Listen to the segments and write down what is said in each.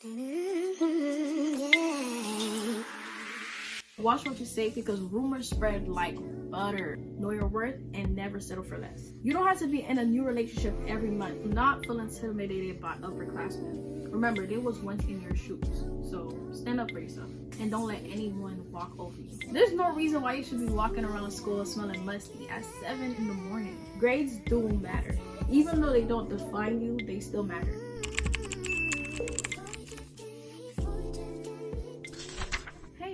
Watch what you say because rumors spread like butter. Know your worth and never settle for less. You don't have to be in a new relationship every month. Do not feel intimidated by upperclassmen. Remember, they was once in your shoes. So stand up for yourself and don't let anyone walk over you. There's no reason why you should be walking around school smelling musty at 7 in the morning. Grades do matter. Even though they don't define you, they still matter.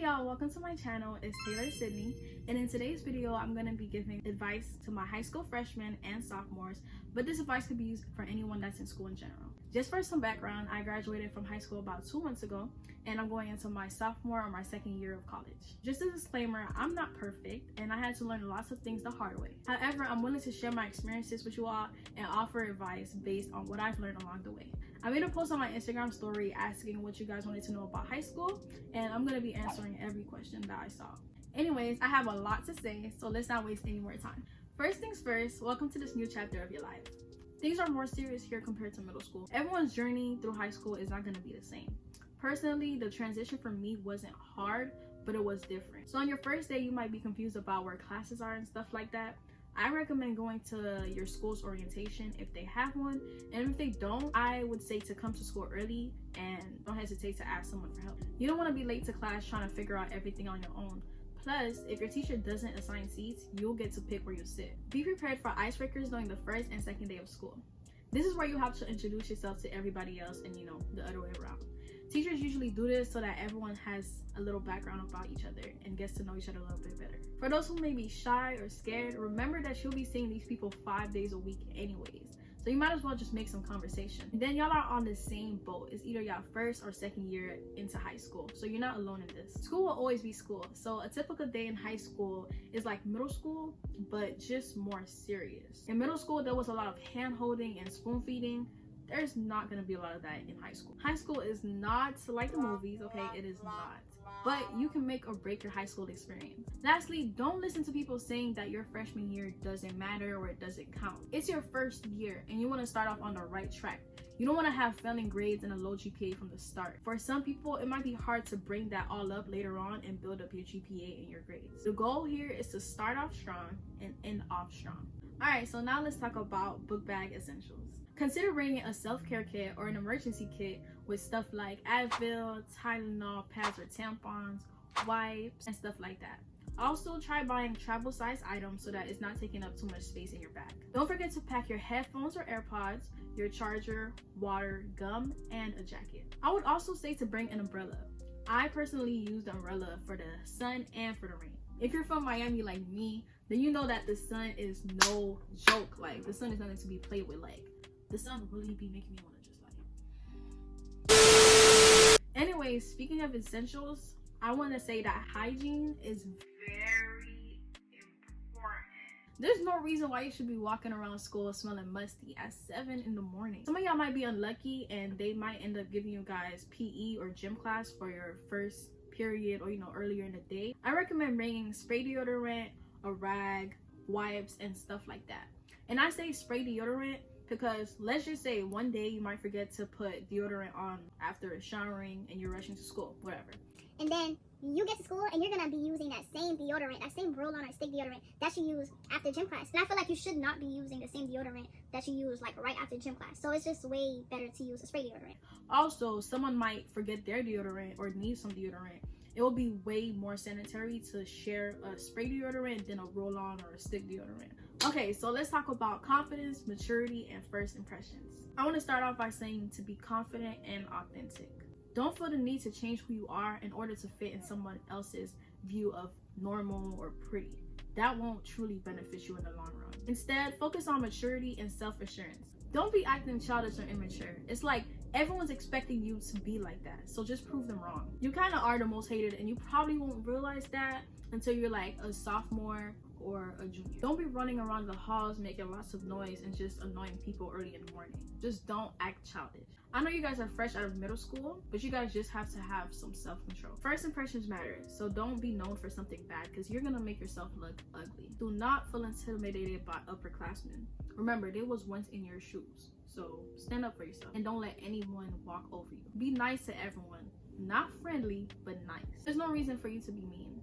Y'all, welcome to my channel. It's Taylorsedney, and in today's video I'm going to be giving advice to my high school freshmen and sophomores, but this advice could be used for anyone that's in school in general. Just for some background, I graduated from high school about 2 months ago, and I'm going into my sophomore or my second year of college. Just a disclaimer, I'm not perfect and I had to learn lots of things the hard way. However, I'm willing to share my experiences with you all and offer advice based on what I've learned along the way. I made a post on my Instagram story asking what you guys wanted to know about high school, and I'm going to be answering every question that I saw. Anyways, I have a lot to say, so let's not waste any more time. First things first, welcome to this new chapter of your life. Things are more serious here compared to middle school. Everyone's journey through high school is not going to be the same. Personally, the transition for me wasn't hard, but it was different. So on your first day, you might be confused about where classes are and stuff like that. I recommend going to your school's orientation if they have one, and if they don't, I would say to come to school early and don't hesitate to ask someone for help. You don't want to be late to class trying to figure out everything on your own. Plus, if your teacher doesn't assign seats, you'll get to pick where you sit. Be prepared for icebreakers during the first and second day of school. This is where you have to introduce yourself to everybody else and the other way around. Teachers usually do this so that everyone has a little background about each other and gets to know each other a little bit better. For those who may be shy or scared, remember that you'll be seeing these people 5 days a week anyways. So you might as well just make some conversation. And then y'all are on the same boat. It's either y'all first or second year into high school. So you're not alone in this. School will always be school. So a typical day in high school is like middle school, but just more serious. In middle school, there was a lot of hand holding and spoon feeding. There's not going to be a lot of that in high school. High school is not like the movies, okay? It is not. But you can make or break your high school experience. Lastly, don't listen to people saying that your freshman year doesn't matter or it doesn't count. It's your first year and you want to start off on the right track. You don't want to have failing grades and a low GPA from the start. For some people, it might be hard to bring that all up later on and build up your GPA and your grades. The goal here is to start off strong and end off strong. Alright, so now let's talk about book bag essentials. Consider bringing a self-care kit or an emergency kit with stuff like Advil, Tylenol, pads or tampons, wipes, and stuff like that. Also, try buying travel-size items so that it's not taking up too much space in your bag. Don't forget to pack your headphones or AirPods, your charger, water, gum, and a jacket. I would also say to bring an umbrella. I personally use the umbrella for the sun and for the rain. If you're from Miami like me, then you know that the sun is no joke. Like, the sun is nothing to be played with. Like, the sun really be making me want to just like. Anyways, speaking of essentials, I want to say that hygiene is very important. There's no reason why you should be walking around school smelling musty at 7 in the morning. Some of y'all might be unlucky and they might end up giving you guys PE or gym class for your first period or earlier in the day. I recommend bringing spray deodorant, a rag, wipes, and stuff like that. And I say spray deodorant because let's just say one day you might forget to put deodorant on after showering and you're rushing to school, whatever. And then you get to school and you're gonna be using that same deodorant, that same roll-on or stick deodorant that you use after gym class. And I feel like you should not be using the same deodorant that you use like right after gym class. So it's just way better to use a spray deodorant. Also, someone might forget their deodorant or need some deodorant. It will be way more sanitary to share a spray deodorant than a roll-on or a stick deodorant. Okay, so let's talk about confidence, maturity, and first impressions. I want to start off by saying to be confident and authentic. Don't feel the need to change who you are in order to fit in someone else's view of normal or pretty. That won't truly benefit you in the long run. Instead, focus on maturity and self-assurance. Don't be acting childish or immature. It's like everyone's expecting you to be like that, so just prove them wrong. You kind of are the most hated and you probably won't realize that until you're like a sophomore or a junior. Don't be running around the halls making lots of noise and just annoying people early in the morning. Just don't act childish. I know you guys are fresh out of middle school, but you guys just have to have some self-control. First impressions matter, so don't be known for something bad because you're gonna make yourself look ugly. Do not feel intimidated by upperclassmen. Remember, they was once in your shoes. So stand up for yourself and don't let anyone walk over you. Be nice to everyone. Not friendly, but nice. There's no reason for you to be mean.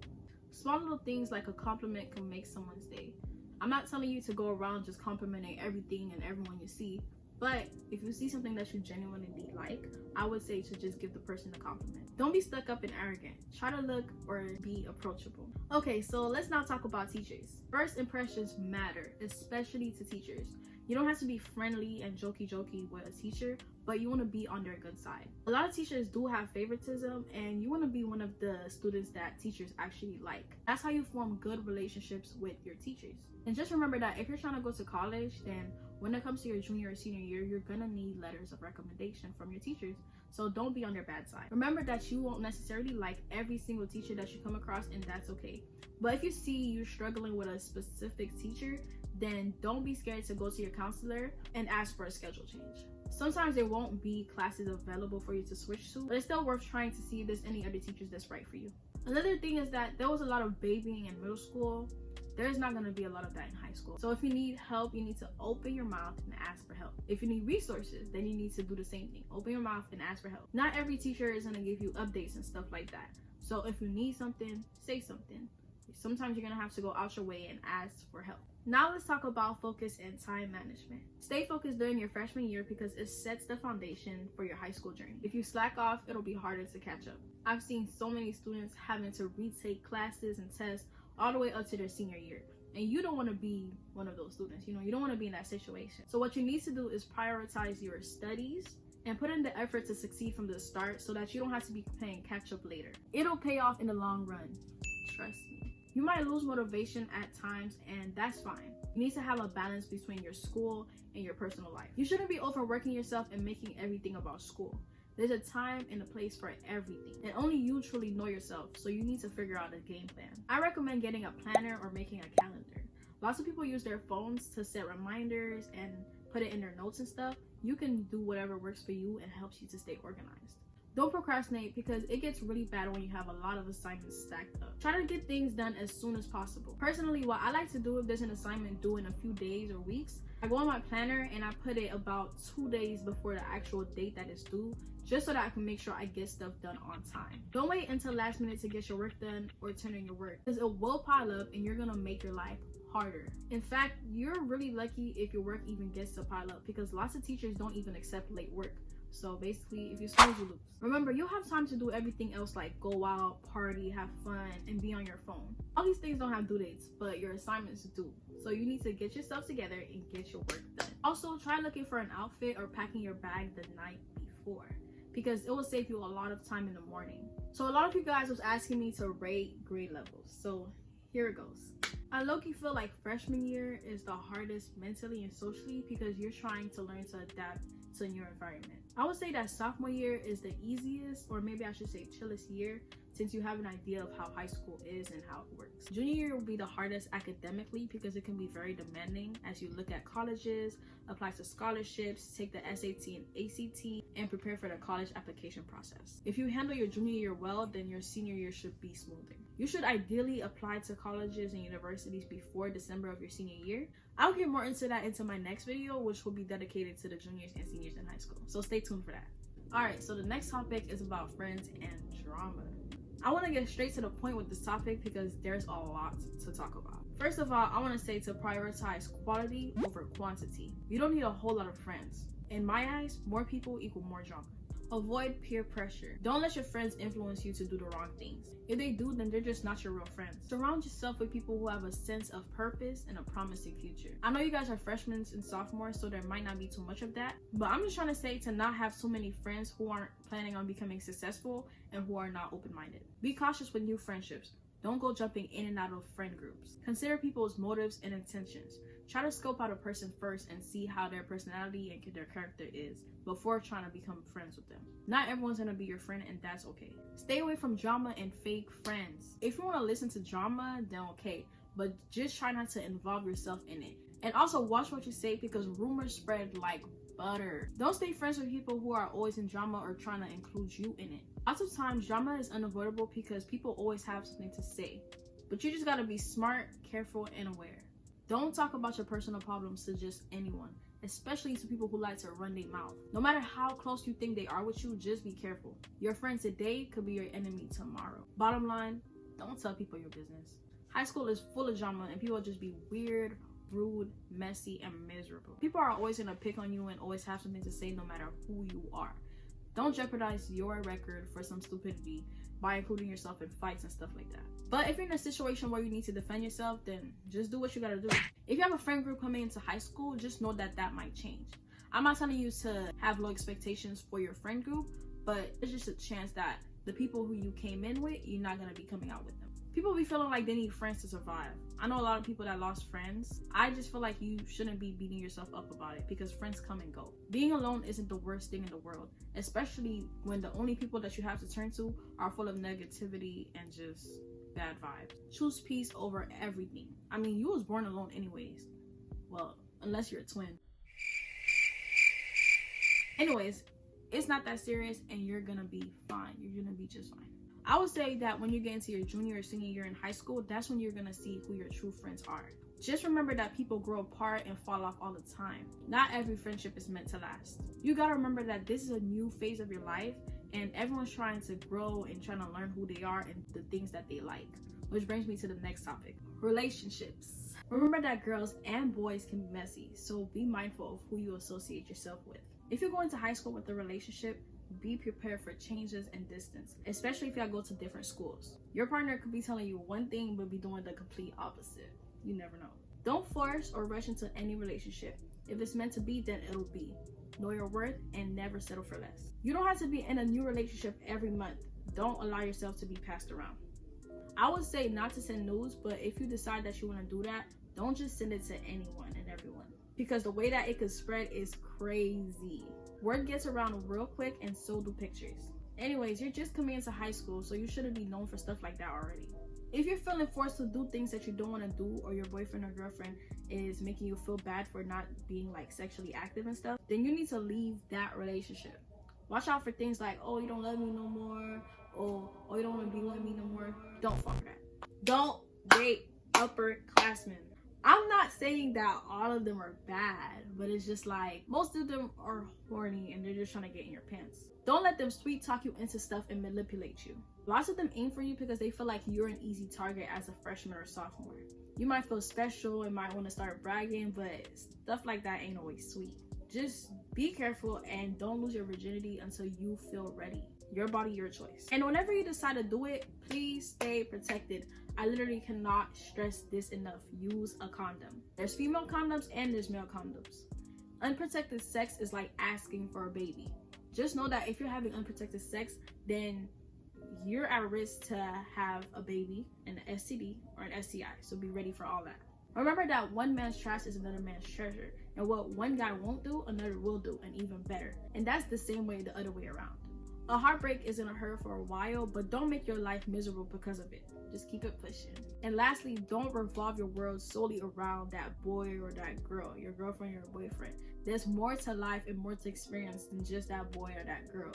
Small little things like a compliment can make someone's day. I'm not telling you to go around just complimenting everything and everyone you see, but if you see something that you genuinely like, I would say to just give the person a compliment. Don't be stuck up and arrogant. Try to look or be approachable. Okay, so let's now talk about teachers. First impressions matter, especially to teachers. You don't have to be friendly and jokey with a teacher, but you want to be on their good side. A lot of teachers do have favoritism, and you want to be one of the students that teachers actually like. That's how you form good relationships with your teachers. And just remember that if you're trying to go to college, then when it comes to your junior or senior year, you're gonna need letters of recommendation from your teachers. So don't be on their bad side. Remember that you won't necessarily like every single teacher that you come across, and that's okay. But if you see you're struggling with a specific teacher, then don't be scared to go to your counselor and ask for a schedule change. Sometimes there won't be classes available for you to switch to, but it's still worth trying to see if there's any other teachers that's right for you. Another thing is that there was a lot of babying in middle school. There's not going to be a lot of that in high school. So if you need help, you need to open your mouth and ask for help. If you need resources, then you need to do the same thing. Open your mouth and ask for help. Not every teacher is going to give you updates and stuff like that. So if you need something, say something. Sometimes you're going to have to go out your way and ask for help. Now let's talk about focus and time management. Stay focused during your freshman year because it sets the foundation for your high school journey. If you slack off, it'll be harder to catch up. I've seen so many students having to retake classes and tests all the way up to their senior year. And you don't want to be one of those students. You don't want to be in that situation. So what you need to do is prioritize your studies and put in the effort to succeed from the start so that you don't have to be playing catch up later. It'll pay off in the long run. Trust me. You might lose motivation at times, and that's fine. You need to have a balance between your school and your personal life. You shouldn't be overworking yourself and making everything about school. There's a time and a place for everything, and only you truly know yourself, so you need to figure out a game plan. I recommend getting a planner or making a calendar. Lots of people use their phones to set reminders and put it in their notes and stuff. You can do whatever works for you and helps you to stay organized. Don't procrastinate because it gets really bad when you have a lot of assignments stacked up. Try to get things done as soon as possible. Personally, what I like to do if there's an assignment due in a few days or weeks, I go on my planner and I put it about 2 days before the actual date that is due, just so that I can make sure I get stuff done on time. Don't wait until last minute to get your work done or turn in your work, because it will pile up and you're gonna make your life harder. In fact, you're really lucky if your work even gets to pile up, because lots of teachers don't even accept late work. So basically, if you snooze, you lose. Remember, you'll have time to do everything else like go out, party, have fun, and be on your phone. All these things don't have due dates, but your assignments do. So you need to get yourself together and get your work done. Also, try looking for an outfit or packing your bag the night before, because it will save you a lot of time in the morning. So a lot of you guys was asking me to rate grade levels. So here it goes. I low-key feel like freshman year is the hardest mentally and socially because you're trying to learn to adapt to your environment. I would say that sophomore year is the easiest, or maybe I should say chillest year, since you have an idea of how high school is and how it works. Junior year will be the hardest academically because it can be very demanding as you look at colleges, apply to scholarships, take the SAT and ACT, and prepare for the college application process. If you handle your junior year well, then your senior year should be smoother. You should ideally apply to colleges and universities before December of your senior year. I'll get more into that into my next video, which will be dedicated to the juniors and seniors in high school. So stay tuned for that. Alright, so the next topic is about friends and drama. I want to get straight to the point with this topic because there's a lot to talk about. First of all, I want to say to prioritize quality over quantity. You don't need a whole lot of friends. In my eyes, more people equal more drama. Avoid peer pressure. Don't let your friends influence you to do the wrong things. If they do, then they're just not your real friends. Surround yourself with people who have a sense of purpose and a promising future. I know you guys are freshmen and sophomores, so there might not be too much of that, but I'm just trying to say to not have too many friends who aren't planning on becoming successful and who are not open-minded. Be cautious with new friendships. Don't go jumping in and out of friend groups. Consider people's motives and intentions. Try to scope out a person first and see how their personality and their character is before trying to become friends with them. Not everyone's gonna be your friend, and that's okay. Stay away from drama and fake friends. If you want to listen to drama, then okay, but just try not to involve yourself in it. And also watch what you say because rumors spread like butter. Don't stay friends with people who are always in drama or trying to include you in it. Lots of times drama is unavoidable because people always have something to say, but you just gotta be smart, careful, and aware. Don't talk about your personal problems to just anyone. especially to people who like to run their mouth. No matter how close you think they are with you, just be careful. Your friend today could be your enemy tomorrow. Bottom line, don't tell people your business. High school is full of drama and people just be weird, rude, messy, and miserable. People are always gonna pick on you and always have something to say no matter who you are. Don't jeopardize your record for some stupidity by including yourself in fights and stuff like that. But if you're in a situation where you need to defend yourself, then just do what you gotta do. If you have a friend group coming into high school, just know that that might change. I'm not telling you to have low expectations for your friend group, but it's just a chance that the people who you came in with, you're not gonna be coming out with them. People be feeling like they need friends to survive. I know a lot of people that lost friends. I just feel like you shouldn't be beating yourself up about it because friends come and go. Being alone isn't the worst thing in the world, especially when the only people that you have to turn to are full of negativity and just bad vibes. Choose peace over everything. I mean, you was born alone anyways. Well, unless you're a twin. Anyways, it's not that serious and you're gonna be fine. You're gonna be just fine. I would say that when you get into your junior or senior year in high school, that's when you're gonna see who your true friends are. Just remember that people grow apart and fall off all the time. Not every friendship is meant to last. You gotta remember that this is a new phase of your life and everyone's trying to grow and trying to learn who they are and the things that they like. Which brings me to the next topic, relationships. Remember that girls and boys can be messy, so be mindful of who you associate yourself with. If you're going to high school with a relationship, be prepared for changes and distance, especially if y'all go to different schools. Your partner could be telling you one thing but be doing the complete opposite. You never know. Don't force or rush into any relationship. If it's meant to be, then it'll be. Know your worth and never settle for less. You don't have to be in a new relationship every month. Don't allow yourself to be passed around. I would say not to send nudes, but if you decide that you want to do that, don't just send it to anyone and everyone, because the way that it could spread is crazy. Word gets around real quick and so do pictures. Anyways, you're just coming into high school, so you shouldn't be known for stuff like that already. If you're feeling forced to do things that you don't want to do, or your boyfriend or girlfriend is making you feel bad for not being like sexually active and stuff, then you need to leave that relationship. Watch out for things like, oh, you don't love me no more, or oh, you don't want to be with me no more. Don't fall for that. Don't date upperclassmen. I'm not saying that all of them are bad, but it's just like most of them are horny and they're just trying to get in your pants. Don't let them sweet talk you into stuff and manipulate you. Lots of them aim for you because they feel like you're an easy target as a freshman or sophomore. You might feel special and might want to start bragging, but stuff like that ain't always sweet. Just be careful and don't lose your virginity until you feel ready. Your body, your choice. And whenever you decide to do it, please stay protected. I literally cannot stress this enough. Use a condom. There's female condoms and there's male condoms. Unprotected sex is like asking for a baby. Just know that if you're having unprotected sex, then you're at risk to have a baby, an STD, or an STI. So be ready for all that. Remember that one man's trash is another man's treasure. And what one guy won't do, another will do, and even better. And that's the same way the other way around. A heartbreak is gonna hurt for a while, but don't make your life miserable because of it. Just keep it pushing. And lastly, don't revolve your world solely around that boy or that girl, your girlfriend or your boyfriend. There's more to life and more to experience than just that boy or that girl.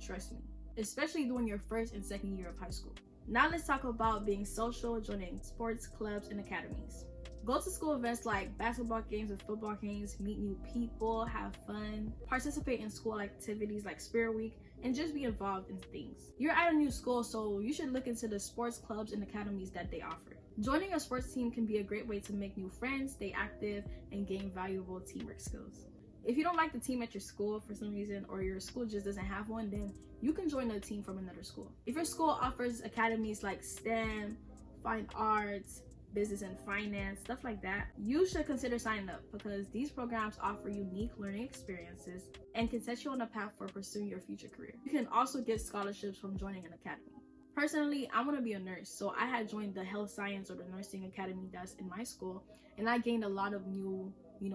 Trust me. Especially during your first and second year of high school. Now let's talk about being social, joining sports, clubs, and academies. Go to school events like basketball games and football games, meet new people, have fun, participate in school activities like Spirit Week, and just be involved in things. You're at a new school, so you should look into the sports clubs and academies that they offer. Joining a sports team can be a great way to make new friends, stay active, and gain valuable teamwork skills. If you don't like the team at your school for some reason, or your school just doesn't have one, then you can join a team from another school. If your school offers academies like STEM, fine arts, business and finance, stuff like that, you should consider signing up because these programs offer unique learning experiences and can set you on a path for pursuing your future career. You can also get scholarships from joining an academy. Personally, I want to be a nurse, so I had joined the health science or the nursing academy that's in my school, and I gained a lot of new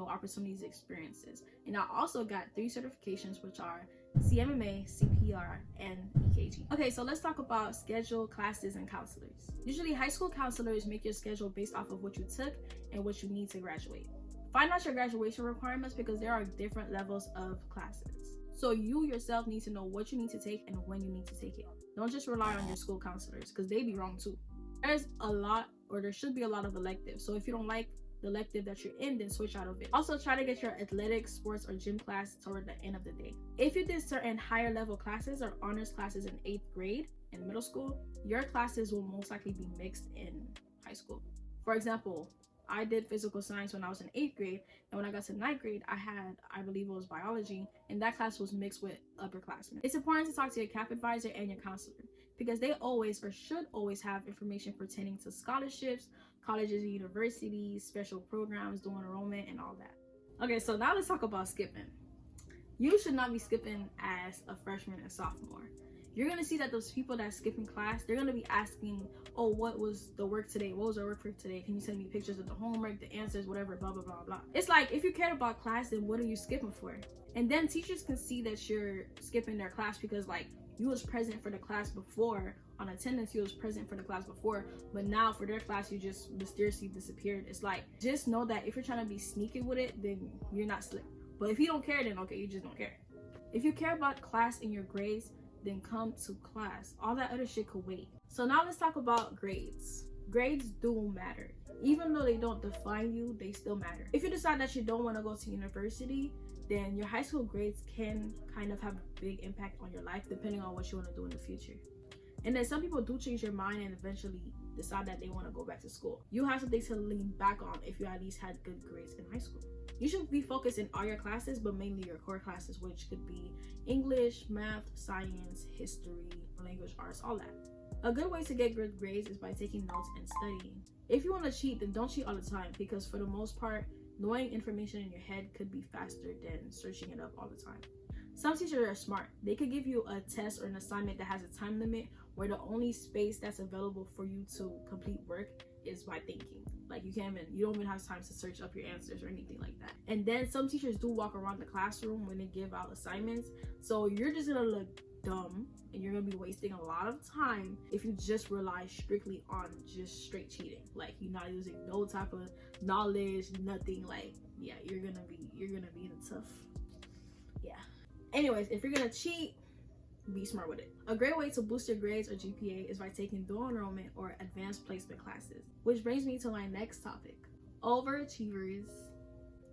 opportunities, experiences. And I also got 3 certifications, which are CMMA, CPR, and EKG. Okay, so let's talk about schedule, classes, and counselors. Usually high school counselors make your schedule based off of what you took and what you need to graduate. Find out your graduation requirements because there are different levels of classes. So you yourself need to know what you need to take and when you need to take it. Don't just rely on your school counselors because they be wrong too. There's a lot, or there should be a lot of electives. So if you don't like the elective that you're in, then switch out of it. Also, try to get your athletics, sports, or gym class toward the end of the day. If you did certain higher level classes or honors classes in 8th grade in middle school, your classes will most likely be mixed in high school. For example, I did physical science when I was in 8th grade, and when I got to 9th grade, I believe it was biology, and that class was mixed with upperclassmen. It's important to talk to your CAP advisor and your counselor, because they always or should always have information pertaining to scholarships, colleges and universities, special programs, dual enrollment, and all that. Okay, so now let's talk about skipping. You should not be skipping as a freshman and sophomore. You're gonna see that those people that skip in class, they're gonna be asking, oh, what was the work today? What was our work for today? Can you send me pictures of the homework, the answers, whatever, blah, blah, blah, blah. It's like, if you cared about class, then what are you skipping for? And then teachers can see that you're skipping their class because, like, you was present for the class before. On attendance, you was present for the class before, but now for their class, you just mysteriously disappeared. It's like, just know that if you're trying to be sneaky with it, then you're not slick. But if you don't care, then okay, you just don't care. If you care about class and your grades, then come to class. All that other shit could wait. So now let's talk about grades. Grades do matter. Even though they don't define you, they still matter. If you decide that you don't want to go to university, then your high school grades can kind of have a big impact on your life depending on what you want to do in the future. And then some people do change their mind and eventually decide that they want to go back to school. You have something to lean back on if you at least had good grades in high school. You should be focused in all your classes, but mainly your core classes, which could be English, math, science, history, language arts, all that. A good way to get good grades is by taking notes and studying. If you want to cheat, then don't cheat all the time, because for the most part, knowing information in your head could be faster than searching it up all the time. Some teachers are smart. They could give you a test or an assignment that has a time limit where the only space that's available for you to complete work is by thinking. Like, you don't even have time to search up your answers or anything like that. And then some teachers do walk around the classroom when they give out assignments, so you're just gonna look dumb and you're gonna be wasting a lot of time if you just rely strictly on just straight cheating. Like, you're not using no type of knowledge, nothing. Like, yeah, you're gonna be in a tough, yeah. Anyways, if you're gonna cheat, be smart with it. A great way to boost your grades or GPA is by taking dual enrollment or advanced placement classes. Which brings me to my next topic, overachievers.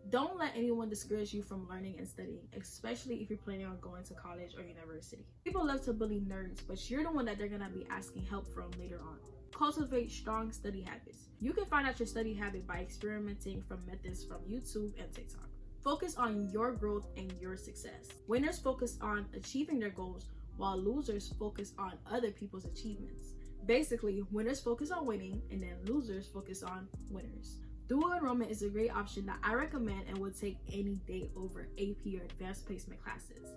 Don't let anyone discourage you from learning and studying, especially if you're planning on going to college or university. People love to bully nerds, but you're the one that they're gonna be asking help from later on. Cultivate strong study habits. You can find out your study habit by experimenting from methods from YouTube and TikTok. Focus on your growth and your success. Winners focus on achieving their goals, while losers focus on other people's achievements. Basically, winners focus on winning, and then losers focus on winners. Dual enrollment is a great option that I recommend and would take any day over AP or advanced placement classes.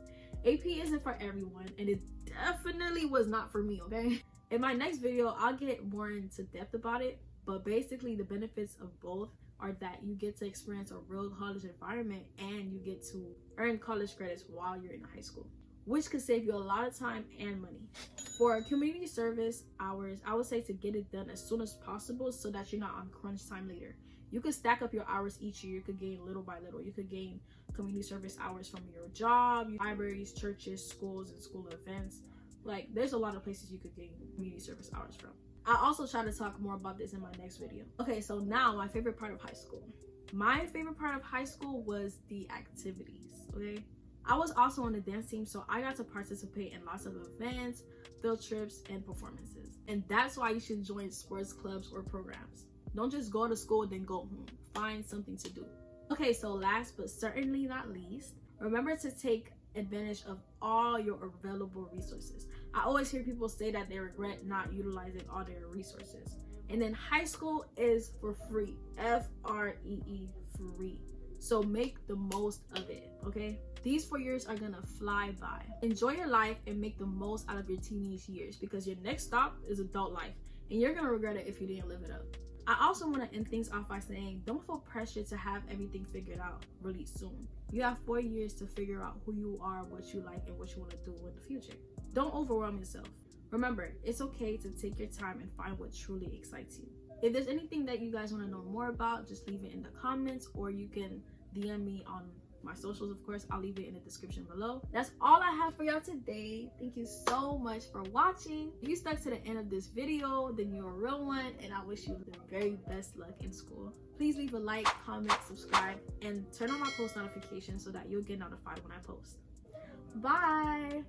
AP isn't for everyone, and it definitely was not for me, okay? In my next video, I'll get more into depth about it, but basically the benefits of both are that you get to experience a real college environment and you get to earn college credits while you're in high school, which could save you a lot of time and money. For community service hours, I would say to get it done as soon as possible so that you're not on crunch time later. You could stack up your hours each year. You could gain little by little. You could gain community service hours from your job, libraries, churches, schools, and school events. Like, there's a lot of places you could gain community service hours from. I'll also try to talk more about this in my next video. Okay, so now my favorite part of high school. My favorite part of high school was the activities, okay? I was also on the dance team, so I got to participate in lots of events, field trips, and performances. And that's why you should join sports clubs or programs. Don't just go to school, then go home. Find something to do. Okay, so last but certainly not least, remember to take advantage of all your available resources. I always hear people say that they regret not utilizing all their resources. And then high school is for free. F-R-E-E, free. So make the most of it, okay? These 4 years are gonna fly by. Enjoy your life and make the most out of your teenage years, because your next stop is adult life, and you're gonna regret it if you didn't live it up. I also want to end things off by saying, don't feel pressure to have everything figured out really soon. You have 4 years to figure out who you are, what you like, and what you want to do in the future. Don't overwhelm yourself. Remember, it's okay to take your time and find what truly excites you. If there's anything that you guys want to know more about, just leave it in the comments, or you can DM me on My socials, of course, I'll leave it in the description below. That's all I have for y'all today. Thank you so much for watching. If you stuck to the end of this video, then you're a real one, and I wish you the very best luck in school. Please leave a like, comment, subscribe, and turn on my post notifications so that you'll get notified when I post. Bye!